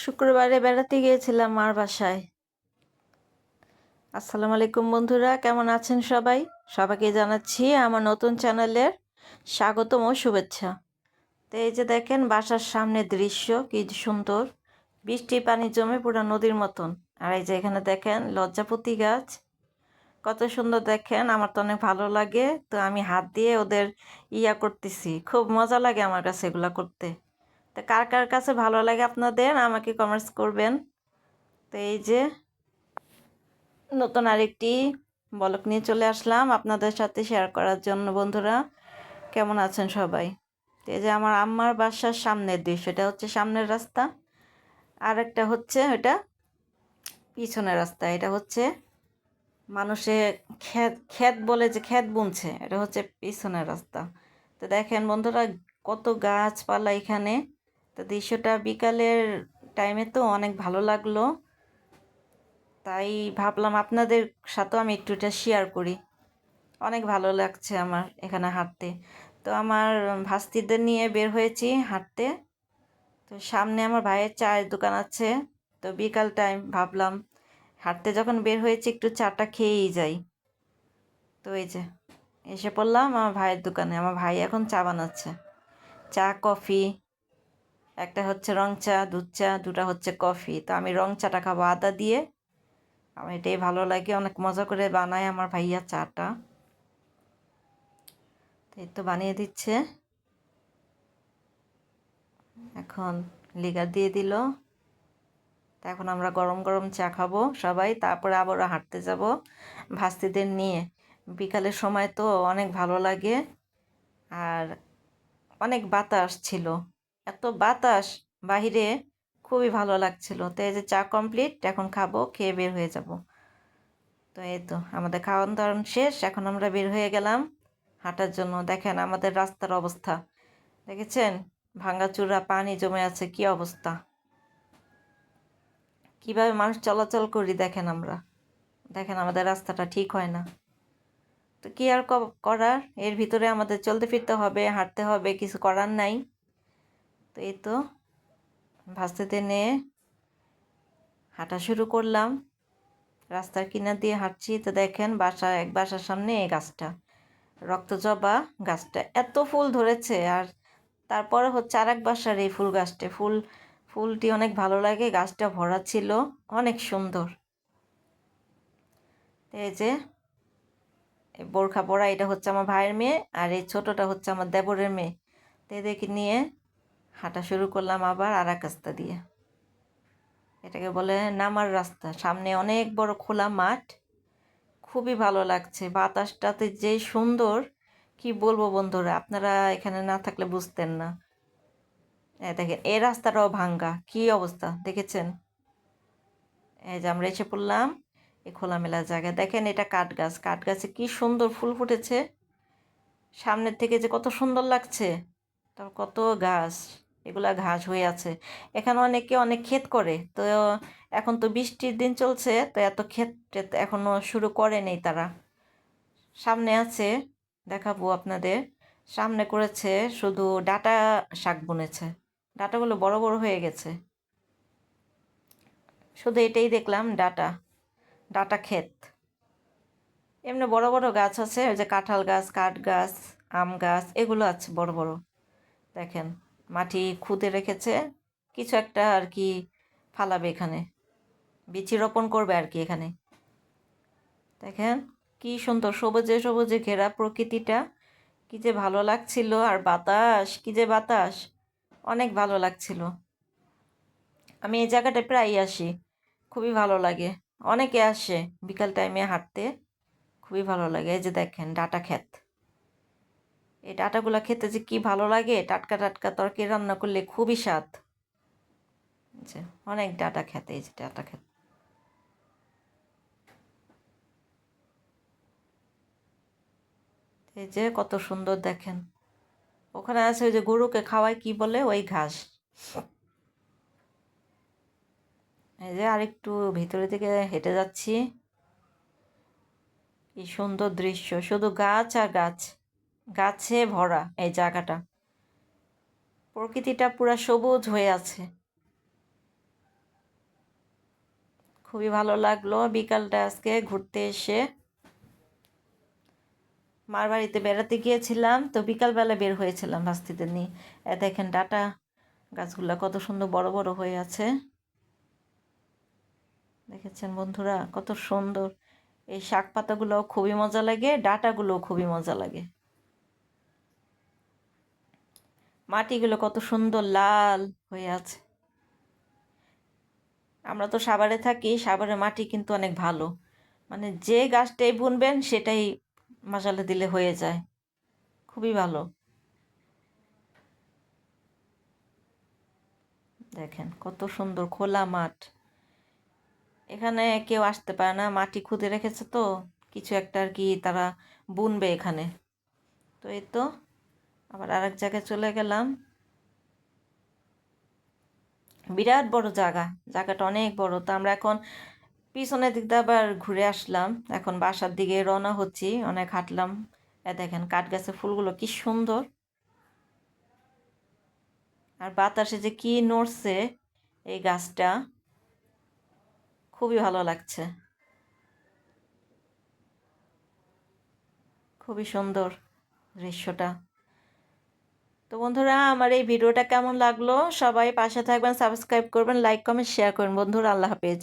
শুক্রবারে বেড়াতে গিয়েছিলাম মার বাসায়। আসসালামু আলাইকুম বন্ধুরা, কেমন আছেন সবাই? সবাইকে জানাচ্ছি আমার নতুন চ্যানেলের স্বাগতম ও শুভেচ্ছা। তো এই যে দেখেন বাসার সামনে দৃশ্য কি সুন্দর, বৃষ্টি পানি জমে পুরো নদীর মতন। আর এই যে এখানে দেখেন লজ্জাপতি গাছ, কত সুন্দর দেখেন। আমার তো অনেক ভালো লাগে, তো আমি হাত দিয়ে ওদের করতেছি, খুব মজা লাগে আমার কাছে এগুলা করতে। তো কার কার কাছে ভালো লাগে আপনাদের আমাকে কমেন্টস করবেন। তো এই যে নতুন আরেকটি ব্লগ নিয়ে চলে আসলাম আপনাদের সাথে শেয়ার করার জন্য। বন্ধুরা কেমন আছেন সবাই? তো এই যে আমার আম্মার বাসার সামনের দৃশ্য, এটা হচ্ছে সামনের রাস্তা, আর একটা হচ্ছে এটা পিছনের রাস্তা। এটা হচ্ছে মানুষে ক্ষেত ক্ষেত বলে যে ক্ষেত বুনছে, এটা হচ্ছে পিছনের রাস্তা। তো দেখেন বন্ধুরা কত গাছপালা এখানে। তো দৃশ্যটা বিকালের টাইমে তো অনেক ভালো লাগলো, তাই ভাবলাম আপনাদের সাথেও আমি একটু এটা শেয়ার করি। অনেক ভালো লাগছে আমার এখানে হাঁটতে। তো আমার ভাস্তিদের নিয়ে বের হয়েছি হাঁটতে। তো সামনে আমার ভাইয়ের চায়ের দোকান আছে। তো বিকাল টাইম ভাবলাম হাঁটতে যখন বের হয়েছি একটু চাটা খেয়েই যাই। তো এই যে এসে পড়লাম আমার ভাইয়ের দোকানে। আমার ভাই এখন চা বানাচ্ছে, চা কফি। একটা হচ্ছে রং চা, দুধ চা, দুটা হচ্ছে কফি। তো আমি রং চাটা খাবো আদা দিয়ে, আমার এটাই ভালো লাগে। অনেক মজা করে বানায় আমার ভাইয়া চাটা। তো এই তো বানিয়ে দিচ্ছে, এখন লিগার দিয়ে দিল। তা এখন আমরা গরম গরম চা খাবো সবাই, তারপরে আবারও হাঁটতে যাব ভাস্তিদের নিয়ে। বিকালের সময় তো অনেক ভালো লাগে, আর অনেক বাতাস ছিল, এত বাতাস বাহিরে, খুবই ভালো লাগছিল। তো এই যে চা কমপ্লিট, এখন খাবো, খেয়ে বের হয়ে যাব। তো এই তো আমাদের খাওয়ান দাওয়ান শেষ, এখন আমরা বের হয়ে গেলাম হাঁটার জন্য। দেখেন আমাদের রাস্তার অবস্থা, দেখেছেন ভাঙাচুরা পানি জমে আছে, কি অবস্থা, কিভাবে মানুষ চলাচল করি দেখেন আমরা। দেখেন আমাদের রাস্তাটা ঠিক হয় না, তো কি আর করার, এর ভিতরে আমাদের চলতে ফিরতে হবে, হাঁটতে হবে, কিছু করার নাই। তো এই তো ভাস্তিতে নিয়ে হাঁটা শুরু করলাম, রাস্তার কিনার দিয়ে হাঁটছি। তো দেখেন এক বাসার সামনে এই গাছটা, রক্তজবা গাছটা এত ফুল ধরেছে। আর তারপরে হচ্ছে আর এক বাসার এই ফুল গাছটা, ফুলটি অনেক ভালো লাগে, গাছটা ভরা ছিল, অনেক সুন্দর। এই যে এই বোরখা পরা, এটা হচ্ছে আমার ভাইয়ের মেয়ে, আর এই ছোটটা হচ্ছে আমার দেবরের মেয়ে। তো এদেরকে নিয়ে হাঁটা শুরু করলাম আবার আর এক রাস্তা দিয়ে। এটাকে বলে নামার রাস্তা। সামনে অনেক বড় খোলা মাঠ, খুবই ভালো লাগছে, বাতাসটাতে যে সুন্দর, কি বলবো বন্ধুরা, আপনারা এখানে না থাকলে বুঝতেন না। দেখেন এই রাস্তাটাও ভাঙ্গা, কি অবস্থা দেখেছেন? এই যে আমরা এসে পড়লাম এই খোলামেলা জায়গায়। দেখেন এটা কাঠ গাছ, কাঠ গাছে কি সুন্দর ফুল ফুটেছে, সামনের থেকে যে কত সুন্দর লাগছে। তারপর কত ঘাস, এগুলা ঘাস হয়ে আছে। এখানে অনেকে অনেক ক্ষেত করে, তো এখন তো বৃষ্টির দিন চলছে, তো এত ক্ষেত টেত এখনো শুরু করেনি তারা। সামনে আছে, দেখাবো আপনাদের। সামনে করেছে শুধু ডাটা শাক বুনেছে, ডাটাগুলো বড় বড় হয়ে গেছে। শুধু এটাই দেখলাম, ডাটা, ডাটা ক্ষেত। এমনি বড় বড় গাছ আছে, ওই যে কাঁঠাল গাছ, কাঠ গাছ, আম গাছ, এগুলো আছে বড় বড়। দেখেন মাটি খুদে রেখেছে, কিছু একটা আর কি ফালাবে এখানে, বীজ রোপণ করবে আর কি এখানে। দেখেন কি সুন্দর সবুজে সবুজে ঘেরা প্রকৃতিটা, কি যে ভালো লাগছিল। আর বাতাস, কি যে বাতাস, অনেক ভালো লাগছিল। আমি এই জায়গাটায় প্রায়ই আসি, খুবই ভালো লাগে। অনেকে আসে বিকাল টাইমে হাঁটতে, খুবই ভালো লাগে। এই যে দেখেন ডাটা ক্ষেত, এই ডাটাগুলো খেতে যে কি ভালো লাগে, টাটকা টাটকা তরকারি রান্না করলে খুবই স্বাদ। যে অনেক ডাটা ক্ষেত, এই যে ডাটা ক্ষেত। এই যে কত সুন্দর দেখেন, ওখানে আছে ওই যে গরুকে খাওয়ায় কি বলে ওই ঘাস। এই যে আরেকটু ভিতরে থেকে হেঁটে যাচ্ছি, কি সুন্দর দৃশ্য, শুধু গাছ আর গাছ, গাছে ভরা এই জায়গাটা, প্রকৃতিটা পুরা সবুজ হয়ে আছে। খুবই ভালো লাগলো বিকালটা আজকে ঘুরতে এসে। মার বাড়িতে বেড়াতে গিয়েছিলাম, তো বিকালবেলা বের হয়েছিলাম ভাস্তিদের নিয়ে। দেখেন ডাটা গাছগুলা কত সুন্দর বড় বড় হয়ে আছে, দেখেছেন বন্ধুরা কত সুন্দর। এই শাক পাতাগুলোও খুবই মজা লাগে, ডাটাগুলোও খুবই মজা লাগে। মাটিগুলো কত সুন্দর লাল হয়ে আছে। আমরা তো সাভারে থাকি, সাভারের মাটি কিন্তু অনেক ভালো, মানে যে গাছটাই বুনবেন সেটাই মশালা দিলে হয়ে যায়, খুবই ভালো। দেখেন কত সুন্দর খোলা মাঠ, এখানে কেউ আসতে পারে না, মাটি খুদে রেখেছে তো কিছু একটা আর কি তারা বুনবে এখানে। তো এই তো আবার আরেক জায়গায় চলে গেলাম, বিরাট বড় জায়গা, জায়গাটা অনেক বড়। তো আমরা এখন পিছনের দিক দিয়ে আবার ঘুরে আসলাম, এখন বাসার দিকে রওনা হচ্ছি, অনেক হাঁটলাম। দেখেন কাঠ গাছের ফুলগুলো কি সুন্দর, আর বাতাসে যে কি নড়ছে এই গাছটা, খুবই ভালো লাগছে, খুবই সুন্দর দৃশ্যটা। তো বন্ধুরা আমার এই ভিডিওটা কেমন লাগলো, সবাই পাশে থাকবেন, সাবস্ক্রাইব করবেন, লাইক কমেন্ট শেয়ার করবেন বন্ধুরা। আল্লাহ হাফেজ।